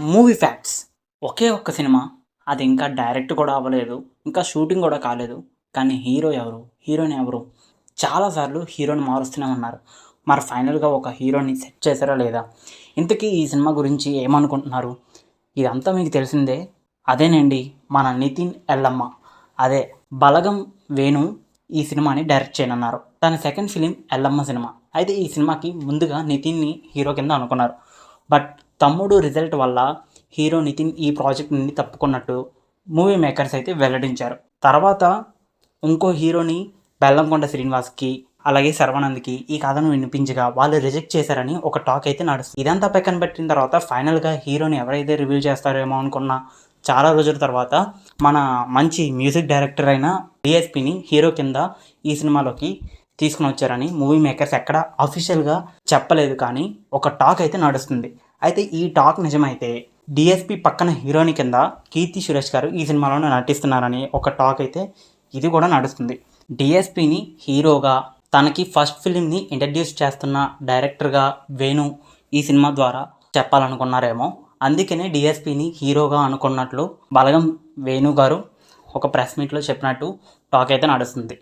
Movie facts. ఒకే ఒక్క cinema. అది ఇంకా డైరెక్ట్ కూడా అవ్వలేదు. ఇంకా షూటింగ్ కూడా కాలేదు. కానీ హీరో ఎవరు? హీరోయిన్ ఎవరు? చాలా సార్లు హీరోని మారుస్తూనే ఉన్నారు. మరి ఫైనల్‌గా ఒక హీరోని సెట్ చేశారా లేదా? ఇంతకీ ఈ సినిమా గురించి ఏమనుకుంటున్నారు? ఇదంతా మీకు తెలిసిందే. అదేనండి మన నితిన్ ఎల్లమ్మ. అదే 'బలగం వేణు' ఈ సినిమాని డైరెక్ట్ చేయనున్నారు. తన సెకండ్ ఫిలిం 'ఎల్లమ్మ' సినిమా. అయితే ఈ సినిమాకి ముందుగా నితిన్‌ని హీరో కింద అనుకున్నారు. బట్ తమ్ముడు రిజల్ట్ వల్ల హీరో నితిన్ ఈ ప్రాజెక్ట్ నుండి తప్పుకున్నట్టు మూవీ మేకర్స్ అయితే వెల్లడించారు. తర్వాత ఇంకో హీరోని బెల్లంకొండ శ్రీనివాస్‌కి, అలాగే శర్వానంద్‌కి ఈ కథను వినిపించగా వాళ్ళు రిజెక్ట్ చేశారని ఒక టాక్ అయితే నడుస్తుంది. ఇదంతా పక్కన పెట్టిన తర్వాత ఫైనల్‌గా హీరోని ఎవరైతే రివీల్ చేస్తారేమో అనుకున్న చాలా రోజుల తర్వాత మన మంచి మ్యూజిక్ డైరెక్టర్ అయిన డిఎస్పిని హీరో కింద ఈ సినిమాలోకి తీసుకుని వచ్చారని మూవీ మేకర్స్ ఎక్కడ అఫీషియల్‌గా చెప్పలేదు, కానీ ఒక టాక్ అయితే నడుస్తుంది. అయితే ఈ టాక్ నిజమైతే డిఎస్పి పక్కన హీరోని కింద కీర్తి సురేష్ గారు ఈ సినిమాలోనే నటిస్తున్నారని ఒక టాక్ అయితే ఇది కూడా నడుస్తుంది. డిఎస్పిని హీరోగా తనకి ఫస్ట్ ఫిలింని ఇంట్రడ్యూస్ చేస్తున్న డైరెక్టర్గా వేణు ఈ సినిమా ద్వారా చెప్పాలనుకున్నారేమో. అందుకనే డిఎస్పిని హీరోగా అనుకున్నట్లు బలగం వేణు గారు ఒక ప్రెస్ మీట్లో చెప్పినట్టు టాక్ అయితే నడుస్తుంది.